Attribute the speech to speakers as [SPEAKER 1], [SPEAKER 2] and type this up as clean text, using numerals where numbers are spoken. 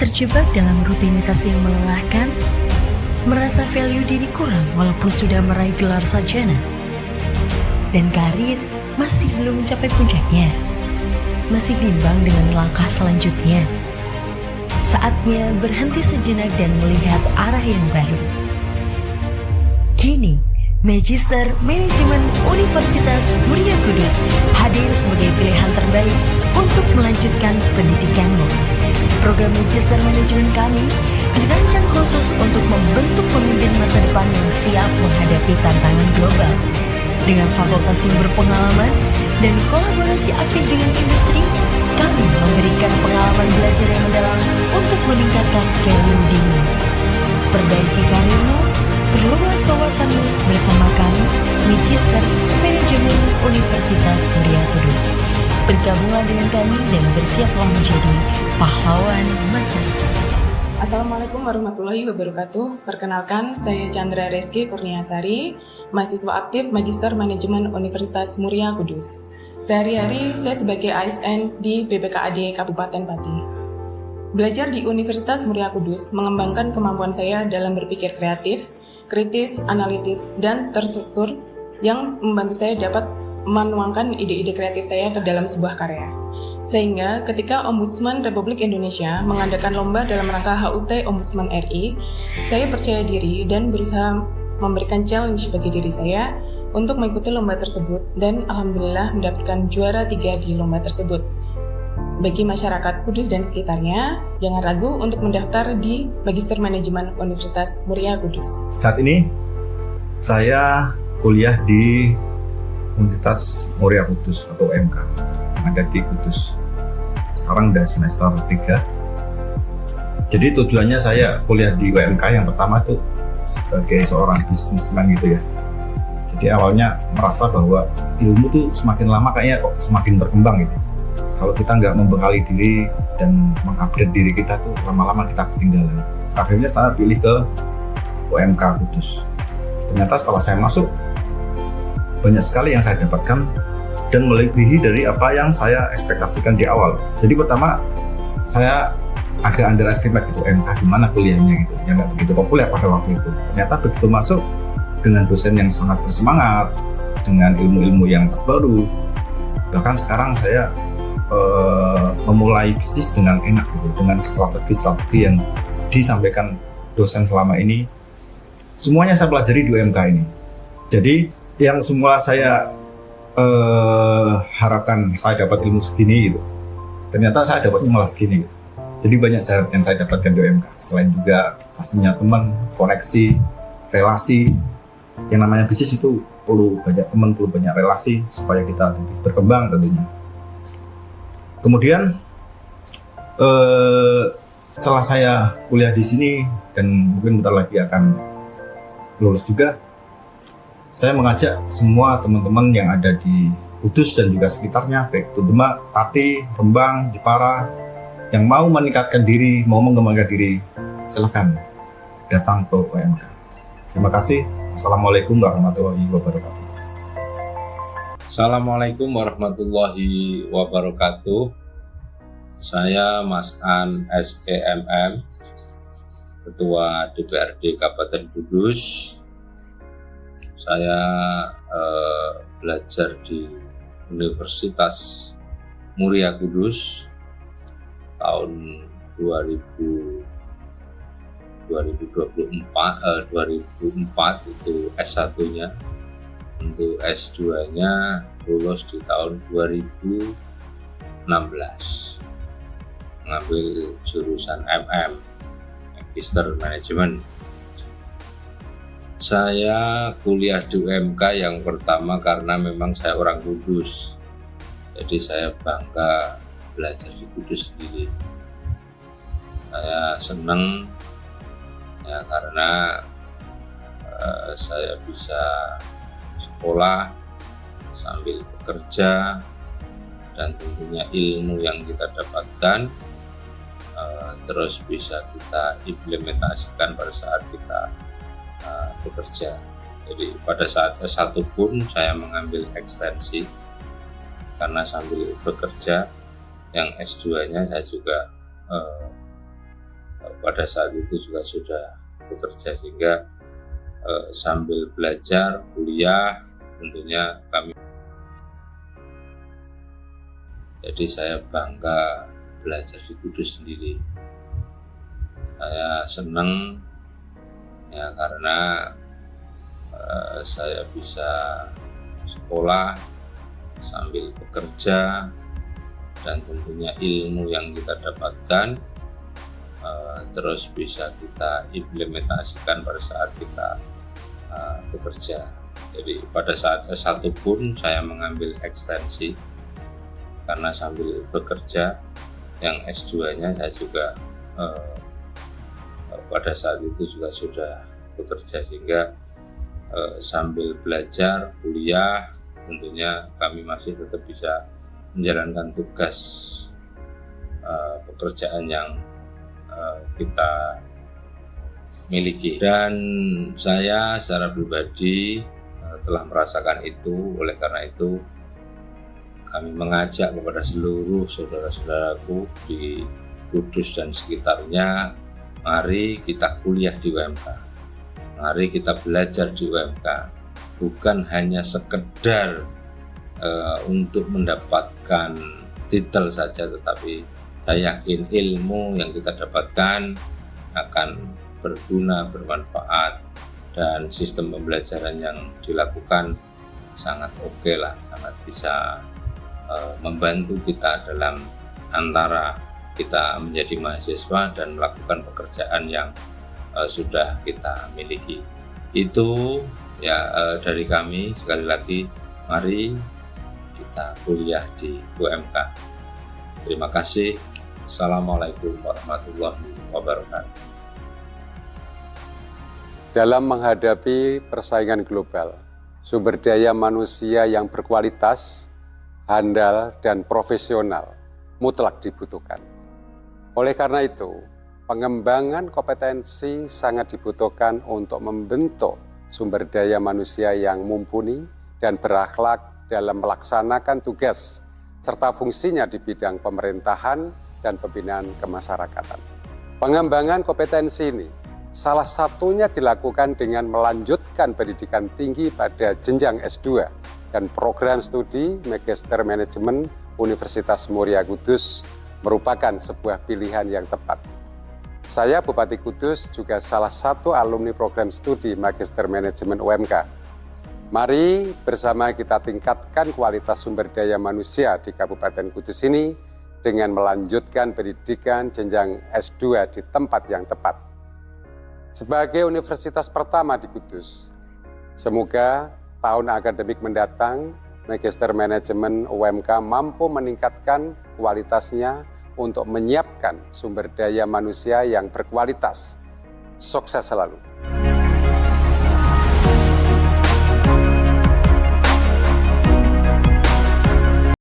[SPEAKER 1] terjebak dalam rutinitas yang melelahkan? Merasa value diri kurang walaupun sudah meraih gelar sarjana? Dan karir masih belum mencapai puncaknya? Masih bimbang dengan langkah selanjutnya? Saatnya berhenti sejenak dan melihat arah yang baru. Kini, Magister Manajemen Universitas Muria Kudus hadir sebagai pilihan terbaik untuk melanjutkan pendidikanmu. Program Magister Manajemen kami dirancang khusus untuk membentuk pemimpin masa depan yang siap menghadapi tantangan global. Dengan fakultas yang berpengalaman dan kolaborasi aktif dengan industri, kami memberikan pengalaman belajar yang mendalam untuk meningkatkan value diri. Perbaiki karirmu, perluas wawasanmu bersama kami, Magister Manajemen Universitas Muria Kudus. Bergabunglah dengan kami dan bersiaplah menjadi pahlawan masa depan.
[SPEAKER 2] Assalamualaikum warahmatullahi wabarakatuh. Perkenalkan, saya Chandra Reski Kurniasari, mahasiswa aktif Magister Manajemen Universitas Muria Kudus. Sehari-hari saya sebagai ASN di BPKAD Kabupaten Pati. Belajar di Universitas Muria Kudus mengembangkan kemampuan saya dalam berpikir kreatif, kritis, analitis, dan terstruktur yang membantu saya dapat menuangkan ide-ide kreatif saya ke dalam sebuah karya. Sehingga ketika Ombudsman Republik Indonesia mengadakan lomba dalam rangka HUT Ombudsman RI, saya percaya diri dan berusaha memberikan challenge bagi diri saya untuk mengikuti lomba tersebut dan alhamdulillah mendapatkan juara 3 di lomba tersebut. Bagi masyarakat Kudus dan sekitarnya, jangan ragu untuk mendaftar di Magister Manajemen Universitas Muria Kudus.
[SPEAKER 3] Saat ini saya kuliah di Universitas Muria Kudus atau UMK yang ada di Kudus. Sekarang udah semester 3. Jadi tujuannya saya kuliah di UMK yang pertama tuh sebagai seorang bisnismen gitu ya. Jadi awalnya merasa bahwa ilmu tuh semakin lama kayaknya kok semakin berkembang gitu. Kalau kita nggak membekali diri dan mengupgrade diri kita tuh lama-lama kita ketinggalan. Akhirnya saya pilih ke UMK Kudus. Ternyata setelah saya masuk, banyak sekali yang saya dapatkan dan melebihi dari apa yang saya ekspektasikan di awal. Jadi pertama, saya agak underestimate gitu UMK gimana kuliahnya gitu, yang nggak begitu populer pada waktu itu. Ternyata begitu masuk dengan dosen yang sangat bersemangat, dengan ilmu-ilmu yang terbaru, bahkan sekarang saya memulai bisnis dengan enak gitu, dengan strategi-strategi yang disampaikan dosen selama ini. Semuanya saya pelajari di UMK ini. Jadi yang semua saya harapkan saya dapat ilmu segini gitu, ternyata saya dapatnya malah segini gitu. Jadi banyak yang saya dapatkan di UMK. Selain juga pastinya teman, koneksi, relasi. Yang namanya bisnis itu perlu banyak teman, perlu banyak relasi supaya kita lebih berkembang tentunya. Kemudian setelah saya kuliah di sini dan mungkin bentar lagi akan lulus juga, saya mengajak semua teman-teman yang ada di Kudus dan juga sekitarnya, baik itu Demak, Pati, Rembang, Jepara, yang mau meningkatkan diri, mau mengembangkan diri, silahkan datang ke UMK. Terima kasih. Assalamualaikum warahmatullahi wabarakatuh.
[SPEAKER 4] Assalamualaikum warahmatullahi wabarakatuh. Saya Mas An SKMM, Ketua DPRD Kabupaten Kudus. Saya belajar di Universitas Muria Kudus tahun 2004 itu S1-nya. Untuk S2-nya lulus di tahun 2016, mengambil jurusan MM, Magister Manajemen. Saya kuliah di UMK yang pertama karena memang saya orang Kudus, jadi saya bangga belajar di Kudus sendiri. Saya senang ya karena saya bisa sekolah sambil bekerja, dan tentunya ilmu yang kita dapatkan terus bisa kita implementasikan pada saat kita bekerja. Jadi pada saat S1 pun saya mengambil ekstensi karena sambil bekerja. Yang S2-nya saya juga pada saat itu juga sudah bekerja, sehingga sambil belajar kuliah tentunya kami, jadi saya bangga belajar di Kudus sendiri. Saya senang ya karena saya bisa sekolah sambil bekerja, dan tentunya ilmu yang kita dapatkan terus bisa kita implementasikan pada saat kita bekerja. Jadi pada saat S1 pun saya mengambil ekstensi karena sambil bekerja. Yang S2-nya saya juga pada saat itu juga sudah bekerja, sehingga sambil belajar kuliah tentunya kami masih tetap bisa menjalankan tugas pekerjaan yang kita miliki. Dan saya secara pribadi telah merasakan itu. Oleh karena itu kami mengajak kepada seluruh saudara-saudaraku di Kudus dan sekitarnya, mari kita kuliah di UMK, mari kita belajar di UMK, bukan hanya sekedar untuk mendapatkan titel saja, tetapi saya yakin ilmu yang kita dapatkan akan berguna, bermanfaat, dan sistem pembelajaran yang dilakukan sangat oke lah, sangat bisa membantu kita dalam antara kita menjadi mahasiswa dan melakukan pekerjaan yang sudah kita miliki. Itu ya dari kami. Sekali lagi, mari kita kuliah di UMK. Terima kasih. Assalamualaikum warahmatullahi wabarakatuh.
[SPEAKER 5] Dalam menghadapi persaingan global, sumber daya manusia yang berkualitas, handal, dan profesional mutlak dibutuhkan. Oleh karena itu, pengembangan kompetensi sangat dibutuhkan untuk membentuk sumber daya manusia yang mumpuni dan berakhlak dalam melaksanakan tugas serta fungsinya di bidang pemerintahan dan pembinaan kemasyarakatan. Pengembangan kompetensi ini salah satunya dilakukan dengan melanjutkan pendidikan tinggi pada jenjang S2 dan program studi Magister Manajemen Universitas Muria Kudus merupakan sebuah pilihan yang tepat. Saya Bupati Kudus juga salah satu alumni program studi Magister Manajemen UMK. Mari bersama kita tingkatkan kualitas sumber daya manusia di Kabupaten Kudus ini dengan melanjutkan pendidikan jenjang S2 di tempat yang tepat. Sebagai universitas pertama di Kudus, semoga tahun akademik mendatang Magister Manajemen UMK mampu meningkatkan kualitasnya untuk menyiapkan sumber daya manusia yang berkualitas. Sukses selalu.